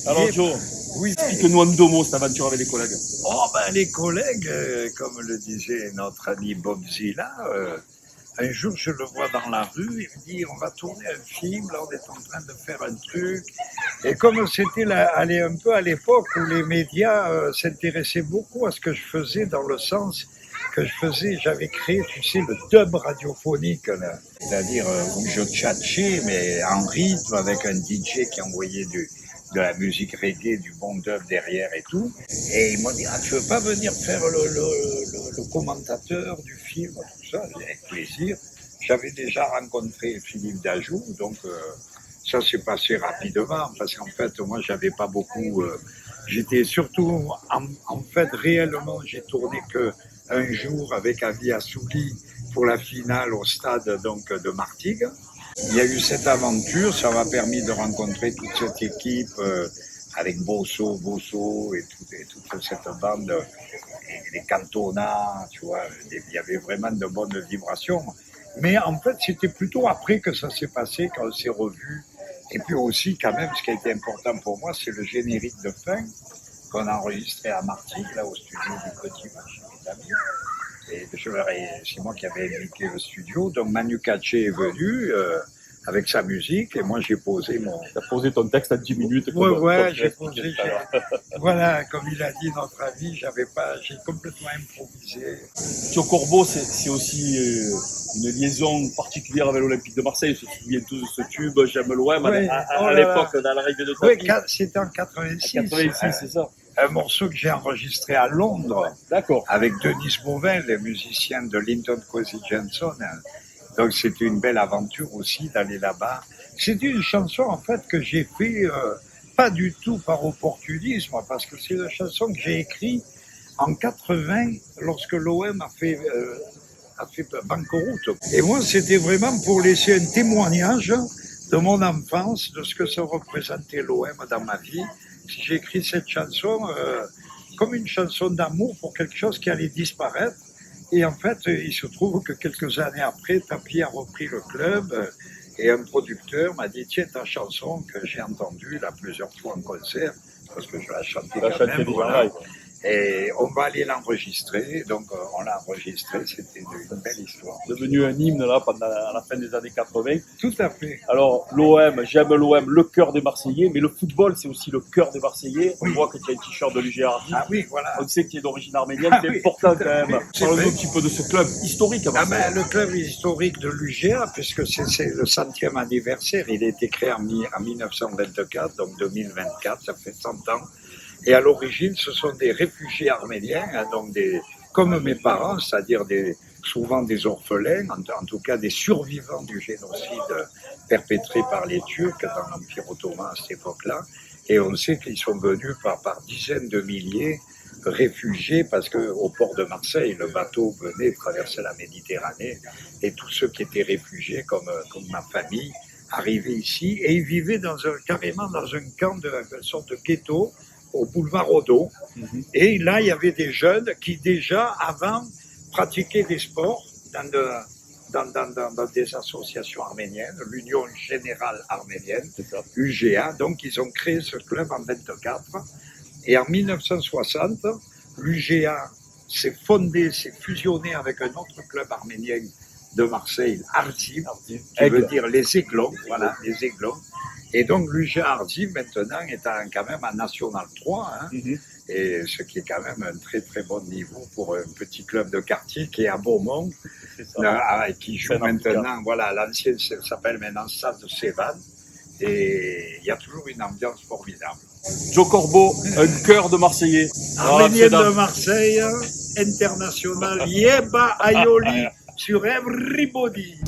Alors Joe, Oui. explique-nous en deux mots cette aventure avec les collègues. Oh ben les collègues, comme le disait notre ami Bob Zilla, un jour je le vois dans la rue, il me dit on va tourner un film, là on est en train de faire un truc. Et comme c'était allé un peu à l'époque où les médias s'intéressaient beaucoup à ce que je faisais, dans le sens que j'avais créé, tu sais, le dub radiophonique, là. C'est-à-dire où je tchatchais, mais en rythme, avec un DJ qui envoyait de la musique reggae, du bon dub derrière et tout. Et ils m'ont dit, ah, tu veux pas venir faire le commentateur du film, tout ça? Avec plaisir. J'avais déjà rencontré Philippe Dajoux, donc ça s'est passé rapidement, parce qu'en fait, moi, j'avais pas beaucoup... j'étais surtout, en fait, réellement, j'ai tourné que un jour avec Avi Assouli pour la finale au stade donc de Martigues. Il y a eu cette aventure, ça m'a permis de rencontrer toute cette équipe avec Bosso et toute cette bande, les Cantona, tu vois, il y avait vraiment de bonnes vibrations. Mais en fait, c'était plutôt après que ça s'est passé, quand on s'est revus. Et puis aussi, quand même, ce qui a été important pour moi, c'est le générique de fin qu'on a enregistré à Martigues, là, au studio du Petit Match, mes amis. Et c'est moi qui avais invité le studio. Donc Manu Katché est venu avec sa musique et moi j'ai posé mon... Tu as posé ton texte à 10 minutes. Ouais, j'ai posé. Voilà, comme il a dit notre ami, j'ai complètement improvisé. Joe Corbeau, c'est aussi une liaison particulière avec l'Olympique de Marseille. On se souvient tous de ce tube J'aime l'OM à l'époque, dans l'arrivée de Oui, tapis. c'était en 86. 86, c'est ça. Un morceau que j'ai enregistré à Londres. D'accord. Avec Denis Beauvais, le musicien de Linton Kwesi Johnson. Donc c'était une belle aventure aussi d'aller là-bas. C'était une chanson en fait que j'ai fait pas du tout par opportunisme, parce que c'est une chanson que j'ai écrite en 80 lorsque l'OM a fait banqueroute. Et moi c'était vraiment pour laisser un témoignage de mon enfance, de ce que ça représentait l'OM dans ma vie. J'ai écrit cette chanson comme une chanson d'amour pour quelque chose qui allait disparaître. Et en fait, il se trouve que quelques années après, Tapi a repris le club et un producteur m'a dit, tiens, ta chanson que j'ai entendue là plusieurs fois en concert, parce que je la chantais quand même, voilà. Et on va aller l'enregistrer, donc on l'a enregistré, c'était une belle histoire. Devenu un hymne là pendant la fin des années 80. Tout à fait. Alors l'OM, j'aime l'OM, le cœur des Marseillais, mais le football c'est aussi le cœur des Marseillais. Oui. On voit que tu as un t-shirt de l'UGA Ardi. Ah oui, voilà. On sait qu'il est d'origine arménienne, c'est important quand même. Parlons-nous un petit peu de ce club historique à Marseille. Le club historique de l'UGA, puisque c'est le 100e anniversaire, il a été créé en 1924, donc 2024, ça fait 100 ans. Et à l'origine, ce sont des réfugiés arméniens, hein, donc comme mes parents, c'est-à-dire souvent des orphelins, en tout cas des survivants du génocide perpétré par les Turcs dans l'Empire ottoman à cette époque-là. Et on sait qu'ils sont venus par dizaines de milliers réfugiés, parce qu'au port de Marseille, le bateau venait traverser la Méditerranée, et tous ceux qui étaient réfugiés, comme ma famille, arrivaient ici, et ils vivaient carrément dans un camp, une sorte de ghetto, au boulevard Odo. Et là, il y avait des jeunes qui déjà, avant, pratiquaient des sports dans des associations arméniennes, l'Union Générale Arménienne, UGA. Donc, ils ont créé ce club en 24. Et en 1960, l'UGA s'est fusionné avec un autre club arménien de Marseille, Ardim, qui veut dire les Aiglons, voilà, les Aiglons. Et donc l'UGA Ardim maintenant est quand même en National 3, hein, et ce qui est quand même un très très bon niveau pour un petit club de quartier qui est à Beaumont, qui joue maintenant, voilà, l'ancienne s'appelle maintenant Stade de Sévan, et il y a toujours une ambiance formidable. Joe Corbeau, un cœur de Marseillais. Arménienne de Marseille, international, Yeba Ayoli sur Everybody.